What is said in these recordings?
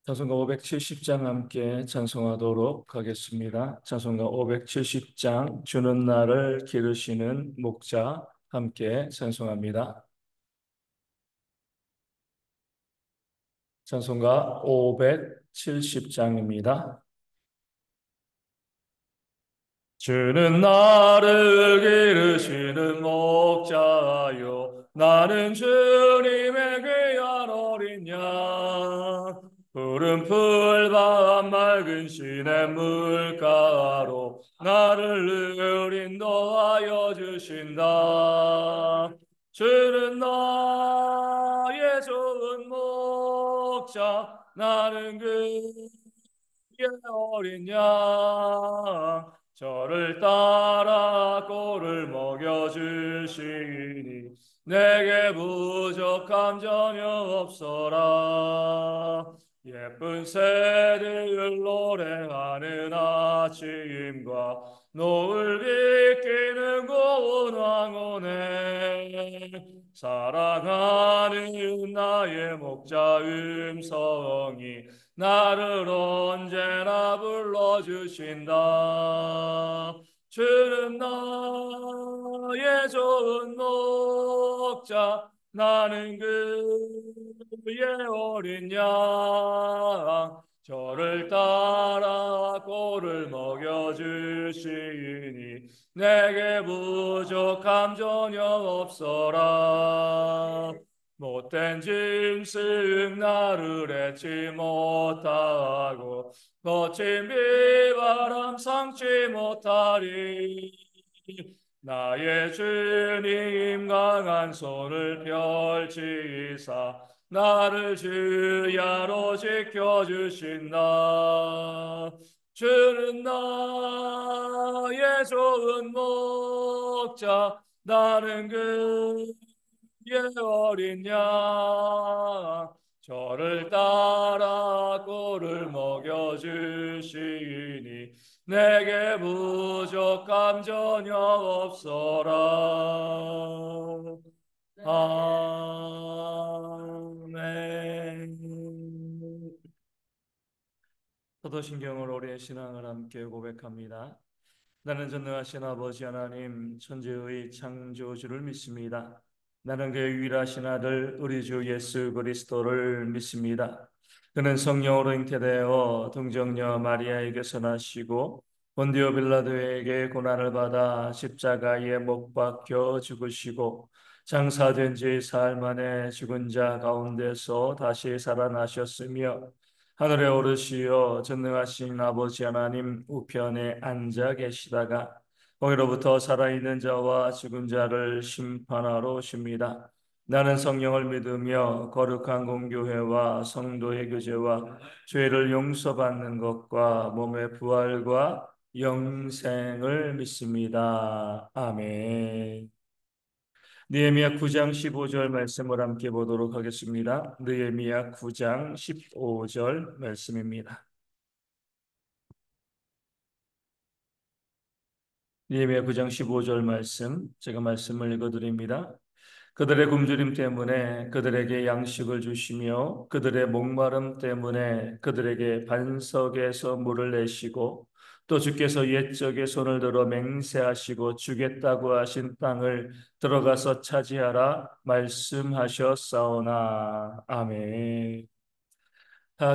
찬송가 570장 함께 찬송하도록 하겠습니다. 찬송가 570장 주는 나를 기르시는 목자 함께 찬송합니다. 찬송가 570장입니다. 주는 나를 기르시는 목자요 나는 주님의 귀한 어린 양 푸른 풀밭 맑은 시냇 물가로 나를 늘 인도하여 주신다. 주는 나의 좋은 목자 나는 그의 어린 양 저를 따라 꼴을 먹여주시니 내게 부족함 전혀 없어라. 예쁜 새들 노래하는 아침과 노을 비키는 고운 황혼에 사랑하는 나의 목자 음성이 나를 언제나 불러주신다. 주는 나의 좋은 목자 나는 그의 어린 양 저를 따라 꼴을 먹여주시니 내게 부족함 전혀 없어라. 못된 짐승 나를 해치 못하고 거친 비바람 상치 못하리. 나의 주님 강한 손을 펼치사 나를 주야로 지켜주신다. 주는 나의 좋은 목자 나는 그의 어린 양 저를 따라 꼴을 먹여주시니 내게 부족함 전혀 없어라. 아멘. 사도신경으로 우리의 신앙을 함께 고백합니다. 나는 전능하신 아버지 하나님 천지의 창조주를 믿습니다. 나는 그의 유일하신 아들 우리 주 예수 그리스도를 믿습니다. 그는 성령으로 잉태되어 동정녀 마리아에게서 나시고 본디오 빌라도에게 고난을 받아 십자가에 못 박혀 죽으시고 장사된 지 사흘 만에 죽은 자 가운데서 다시 살아나셨으며 하늘에 오르시어 전능하신 아버지 하나님 우편에 앉아 계시다가 거기로부터 살아있는 자와 죽은 자를 심판하러 오십니다. 나는 성령을 믿으며 거룩한 공교회와 성도의 교제와 죄를 용서받는 것과 몸의 부활과 영생을 믿습니다. 아멘. 느헤미야 9장 15절 말씀을 함께 보도록 하겠습니다. 느헤미야 9장 15절 말씀입니다. 느헤미야 9장 15절 말씀 제가 말씀을 읽어드립니다. 그들의 굶주림 때문에 그들에게 양식을 주시며 그들의 목마름 때문에 그들에게 반석에서 물을 내시고 또 주께서 옛적에 손을 들어 맹세하시고 주겠다고 하신 땅을 들어가서 차지하라 말씀하셨사오나. 아멘.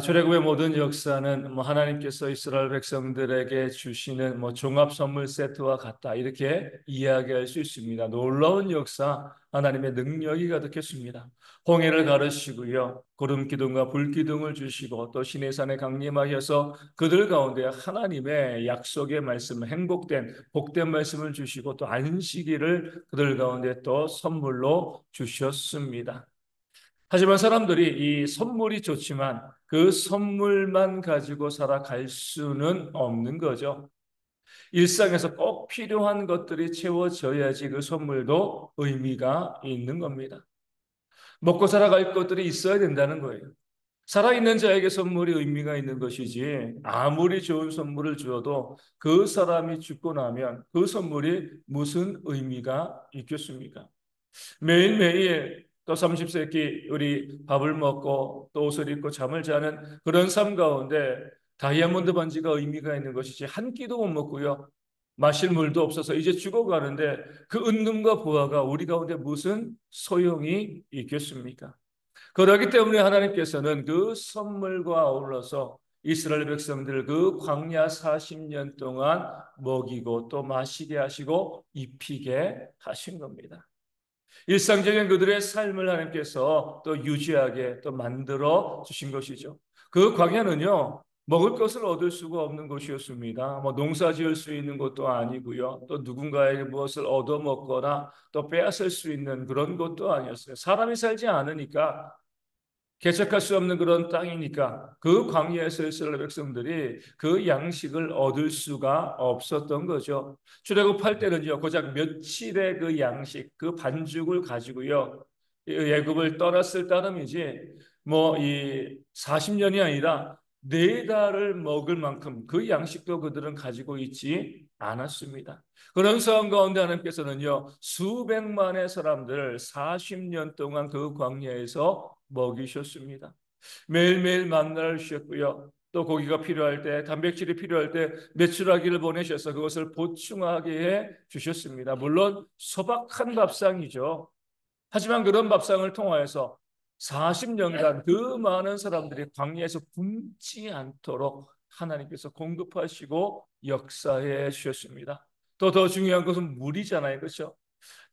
출애굽의 모든 역사는 하나님께서 이스라엘 백성들에게 주시는 종합 선물 세트와 같다 이렇게 이야기할 수 있습니다. 놀라운 역사, 하나님의 능력이 가득했습니다. 홍해를 가르시고요, 구름 기둥과 불 기둥을 주시고 또 시내산에 강림하셔서 그들 가운데 하나님의 약속의 말씀, 행복된 복된 말씀을 주시고 또 안식일을 그들 가운데 또 선물로 주셨습니다. 하지만 사람들이 이 선물이 좋지만 그 선물만 가지고 살아갈 수는 없는 거죠. 일상에서 꼭 필요한 것들이 채워져야지 그 선물도 의미가 있는 겁니다. 먹고 살아갈 것들이 있어야 된다는 거예요. 살아있는 자에게 선물이 의미가 있는 것이지 아무리 좋은 선물을 주어도 그 사람이 죽고 나면 그 선물이 무슨 의미가 있겠습니까? 매일매일 또 삼십세끼 우리 밥을 먹고 또 옷을 입고 잠을 자는 그런 삶 가운데 다이아몬드 반지가 의미가 있는 것이지 한 끼도 못 먹고요. 마실 물도 없어서 이제 죽어가는데 그 은금과 부하가 우리 가운데 무슨 소용이 있겠습니까? 그렇기 때문에 하나님께서는 그 선물과 아울러서 이스라엘 백성들 그 광야 40년 동안 먹이고 또 마시게 하시고 입히게 하신 겁니다. 일상적인 그들의 삶을 하나님께서 또 유지하게 또 만들어 주신 것이죠. 그 광야는요, 먹을 것을 얻을 수가 없는 곳이었습니다. 뭐 농사 지을 수 있는 것도 아니고요. 또 누군가에게 무엇을 얻어 먹거나 또 빼앗을 수 있는 그런 것도 아니었어요. 사람이 살지 않으니까 개척할 수 없는 그런 땅이니까 그 광야에서 이스라엘 백성들이 그 양식을 얻을 수가 없었던 거죠. 출애굽할 때는요, 고작 며칠의 그 양식, 그 반죽을 가지고요, 애굽을 떠났을 따름이지, 뭐 이 40년이 아니라 4달을 먹을 만큼 그 양식도 그들은 가지고 있지 않았습니다. 그런 상황 가운데 하나님께서는요, 수백만의 사람들을 40년 동안 그 광야에서 먹이셨습니다. 매일매일 만나를 주셨고요. 또 고기가 필요할 때, 단백질이 필요할 때 메추라기를 보내셔서 그것을 보충하게 해 주셨습니다. 물론 소박한 밥상이죠. 하지만 그런 밥상을 통하여서 40년간 그 많은 사람들이 광야에서 굶지 않도록 하나님께서 공급하시고 역사해 주셨습니다. 또 더 중요한 것은 물이잖아요. 그렇죠?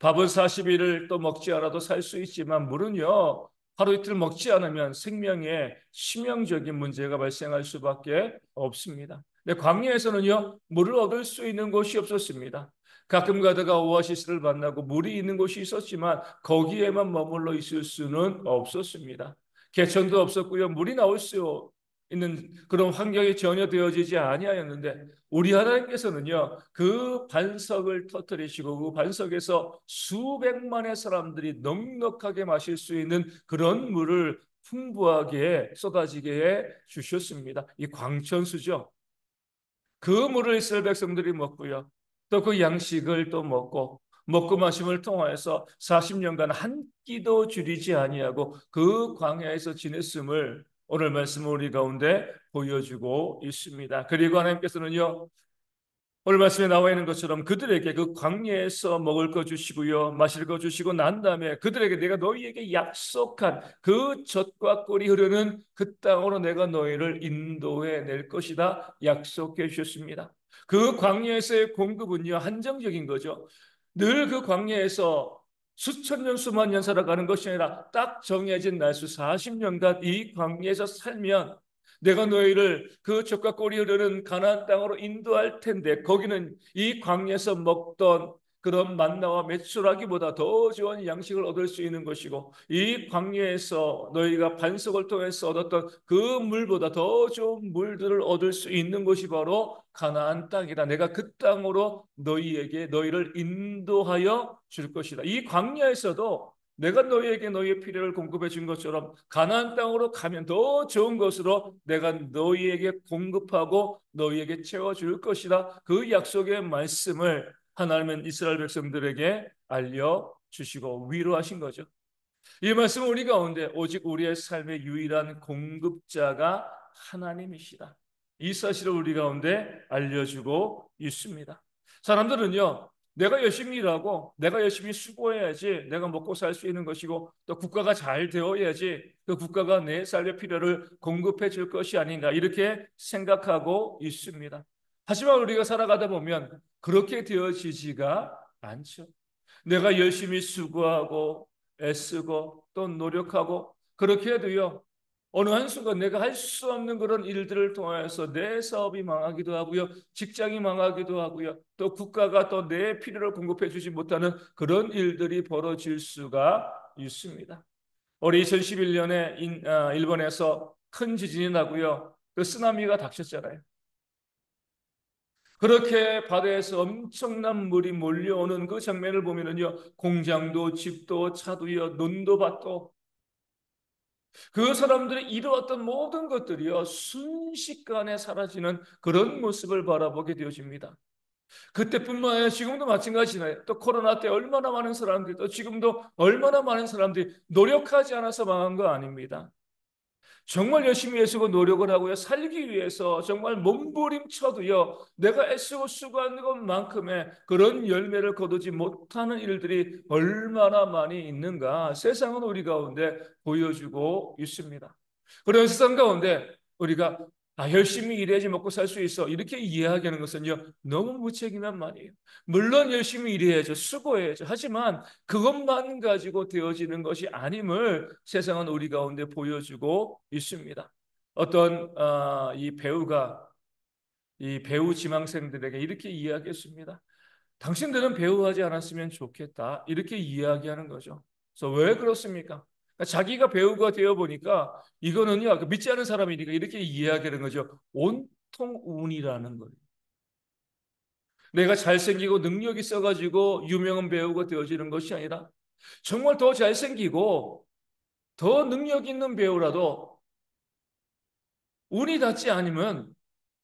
밥은 40일을 또 먹지 않아도 살 수 있지만 물은요, 하루 이틀 먹지 않으면 생명에 치명적인 문제가 발생할 수밖에 없습니다. 근데 광야에서는요, 물을 얻을 수 있는 곳이 없었습니다. 가끔 가다가 오아시스를 만나고 물이 있는 곳이 있었지만 거기에만 머물러 있을 수는 없었습니다. 개천도 없었고요, 물이 나올 수 있는 그런 환경이 전혀 되어지지 아니하였는데 우리 하나님께서는요, 그 반석을 터뜨리시고 그 반석에서 수백만의 사람들이 넉넉하게 마실 수 있는 그런 물을 풍부하게 쏟아지게 해 주셨습니다. 이 광천수죠. 그 물을 이스라엘 백성들이 먹고요. 또 그 양식을 또 먹고 마심을 통하여서 40년간 한 끼도 줄이지 아니하고 그 광야에서 지냈음을 오늘 말씀 우리 가운데 보여주고 있습니다. 그리고 하나님께서는요, 오늘 말씀에 나와 있는 것처럼 그들에게 그 광야에서 먹을 거 주시고요, 마실 거 주시고 난 다음에 그들에게 내가 너희에게 약속한 그 젖과 꿀이 흐르는 그 땅으로 내가 너희를 인도해 낼 것이다 약속해 주셨습니다. 그 광야에서의 공급은요, 한정적인 거죠. 늘 그 광야에서 수천 년, 수만 년 살아가는 것이 아니라 딱 정해진 날수 40년간 이 광야에서 살면 내가 너희를 그 젖과 꿀이 흐르는 가나안 땅으로 인도할 텐데 거기는 이 광야에서 먹던 그런 만나와 메추라기보다 더 좋은 양식을 얻을 수 있는 것이고 이 광야에서 너희가 반석을 통해서 얻었던 그 물보다 더 좋은 물들을 얻을 수 있는 것이 바로 가나안 땅이다. 내가 그 땅으로 너희를 인도하여 줄 것이다. 이 광야에서도 내가 너희에게 너희의 필요를 공급해 준 것처럼 가나안 땅으로 가면 더 좋은 것으로 내가 너희에게 공급하고 너희에게 채워줄 것이다. 그 약속의 말씀을 하나님은 이스라엘 백성들에게 알려주시고 위로하신 거죠. 이 말씀은 우리 가운데 오직 우리의 삶의 유일한 공급자가 하나님이시다. 이 사실을 우리 가운데 알려주고 있습니다. 사람들은요, 내가 열심히 일하고 내가 열심히 수고해야지 내가 먹고 살 수 있는 것이고 또 국가가 잘 되어야지 그 국가가 내 삶의 필요를 공급해 줄 것이 아닌가 이렇게 생각하고 있습니다. 하지만 우리가 살아가다 보면 그렇게 되어지지가 않죠. 내가 열심히 수고하고 애쓰고 또 노력하고 그렇게 해도요, 어느 한순간 내가 할 수 없는 그런 일들을 통해서 내 사업이 망하기도 하고요, 직장이 망하기도 하고요, 또 국가가 또 내 필요를 공급해 주지 못하는 그런 일들이 벌어질 수가 있습니다. 올해 2011년에 일본에서 큰 지진이 나고요, 그 쓰나미가 닥쳤잖아요. 그렇게 바다에서 엄청난 물이 몰려오는 그 장면을 보면은요, 공장도 집도 차도요, 논도 밭도 그 사람들이 이루었던 모든 것들이요, 순식간에 사라지는 그런 모습을 바라보게 되어집니다. 그때뿐만 아니라 지금도 마찬가지잖아요. 또 코로나 때 얼마나 많은 사람들이, 또 지금도 얼마나 많은 사람들이 노력하지 않아서 망한 거 아닙니다. 정말 열심히 애쓰고 노력을 하고요. 살기 위해서 정말 몸부림쳐도요. 내가 애쓰고 수고하는 것만큼의 그런 열매를 거두지 못하는 일들이 얼마나 많이 있는가. 세상은 우리 가운데 보여주고 있습니다. 그런 세상 가운데 우리가 열심히 일해야지 먹고 살 수 있어. 이렇게 이해하는 것은요. 너무 무책임한 말이에요. 물론 열심히 일해야죠. 수고해야죠. 하지만 그것만 가지고 되어지는 것이 아님을 세상은 우리 가운데 보여주고 있습니다. 어떤 이 배우가 이 배우 지망생들에게 이렇게 이야기했습니다. 당신들은 배우하지 않았으면 좋겠다. 이렇게 이야기하는 거죠. 그래서 왜 그렇습니까? 그러니까 자기가 배우가 되어 보니까 이거는요, 믿지 않은 사람이니까 이렇게 이야기하는 거죠. 온통 운이라는 거예요. 내가 잘생기고 능력 있어가지고 유명한 배우가 되어지는 것이 아니라 정말 더 잘생기고 더 능력 있는 배우라도 운이 닿지 않으면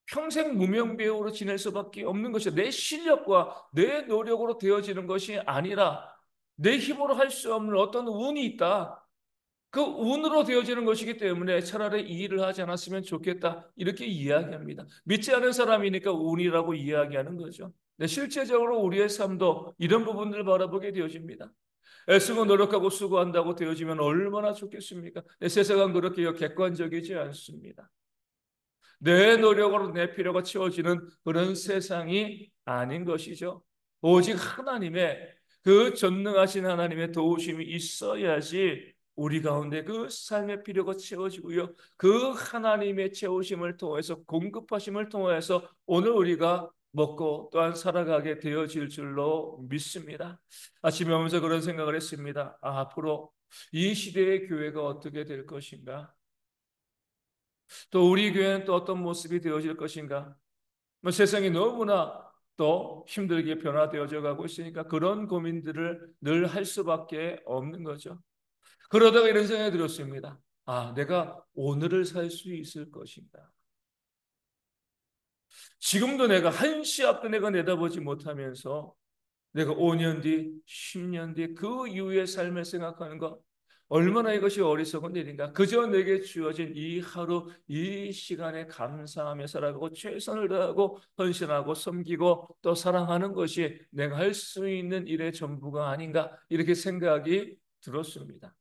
평생 무명 배우로 지낼 수밖에 없는 것이죠. 내 실력과 내 노력으로 되어지는 것이 아니라 내 힘으로 할 수 없는 어떤 운이 있다. 그 운으로 되어지는 것이기 때문에 차라리 이 일을 하지 않았으면 좋겠다. 이렇게 이야기합니다. 믿지 않은 사람이니까 운이라고 이야기하는 거죠. 네, 실제적으로 우리의 삶도 이런 부분들을 바라보게 되어집니다. 애쓰고 노력하고 수고한다고 되어지면 얼마나 좋겠습니까? 네, 세상은 그렇게 객관적이지 않습니다. 내 노력으로 내 필요가 채워지는 그런 세상이 아닌 것이죠. 오직 하나님의 그 전능하신 하나님의 도우심이 있어야지 우리 가운데 그 삶의 필요가 채워지고요. 그 하나님의 채우심을 통해서 공급하심을 통해서 오늘 우리가 먹고 또한 살아가게 되어질 줄로 믿습니다. 아침에 오면서 그런 생각을 했습니다. 앞으로 이 시대의 교회가 어떻게 될 것인가? 또 우리 교회는 또 어떤 모습이 되어질 것인가? 뭐 세상이 너무나 또 힘들게 변화되어져 가고 있으니까 그런 고민들을 늘 할 수밖에 없는 거죠. 그러다가 이런 생각이 들었습니다. 내가 오늘을 살 수 있을 것인가? 지금도 내가 한시 앞도 내가 내다보지 못하면서 내가 5년 뒤, 10년 뒤 그 이후의 삶을 생각하는 것 얼마나 이것이 어리석은 일인가. 그저 내게 주어진 이 하루 이 시간에 감사하며 살아가고 최선을 다하고 헌신하고 섬기고 또 사랑하는 것이 내가 할 수 있는 일의 전부가 아닌가 이렇게 생각이 들었습니다.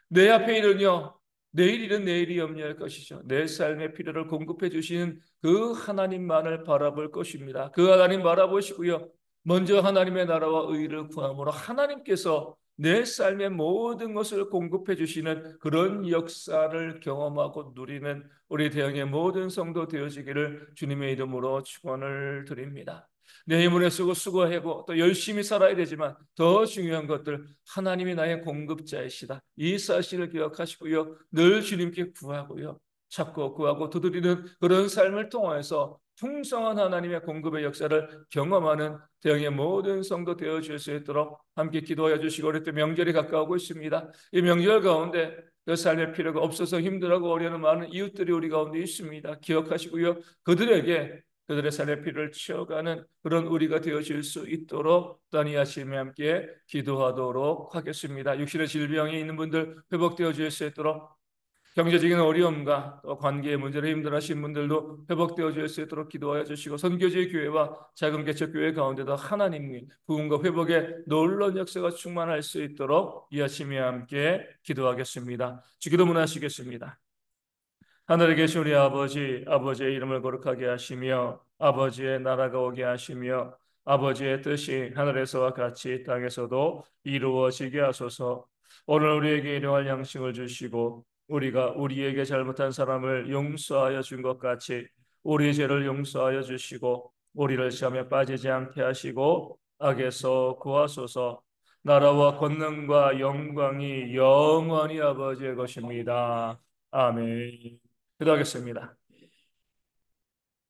내 앞에 일은요, 내일 일은 내일이 염려할 것이죠. 내 삶의 필요를 공급해 주시는 그 하나님만을 바라볼 것입니다. 그 하나님 바라보시고요. 먼저 하나님의 나라와 의를 구함으로 하나님께서 내 삶의 모든 것을 공급해 주시는 그런 역사를 경험하고 누리는 우리 대형의 모든 성도 되어지기를 주님의 이름으로 축원을 드립니다. 내 힘을 쓰고 수고하고 또 열심히 살아야 되지만 더 중요한 것들 하나님이 나의 공급자이시다. 이 사실을 기억하시고요. 늘 주님께 구하고요. 찾고 구하고 두드리는 그런 삶을 통해서 풍성한 하나님의 공급의 역사를 경험하는 대형의 모든 성도 되어줄 수 있도록 함께 기도하여 주시고 우리 또 명절이 가까우고 있습니다. 이 명절 가운데 그 삶의 필요가 없어서 힘들어하고 어려는 많은 이웃들이 우리 가운데 있습니다. 기억하시고요. 그들의 삶의 필요를 채워가는 그런 우리가 되어질 수 있도록 또한 이 아침에 함께 기도하도록 하겠습니다. 육신의 질병이 있는 분들 회복되어질 수 있도록 경제적인 어려움과 또 관계의 문제로 힘들어하신 분들도 회복되어질 수 있도록 기도하여 주시고 선교지의 교회와 작은 개척교회 가운데도 하나님의 부흥과 회복의 놀라운 역사가 충만할 수 있도록 이 아침에 함께 기도하겠습니다. 주기도 문하시겠습니다. 하늘에 계신 우리 아버지, 아버지의 이름을 거룩하게 하시며 아버지의 나라가 오게 하시며 아버지의 뜻이 하늘에서와 같이 땅에서도 이루어지게 하소서. 오늘 우리에게 일용할 양식을 주시고 우리가 우리에게 잘못한 사람을 용서하여 준 것 같이 우리 죄를 용서하여 주시고 우리를 시험에 빠지지 않게 하시고 악에서 구하소서. 나라와 권능과 영광이 영원히 아버지의 것입니다. 아멘. 기도하겠습니다.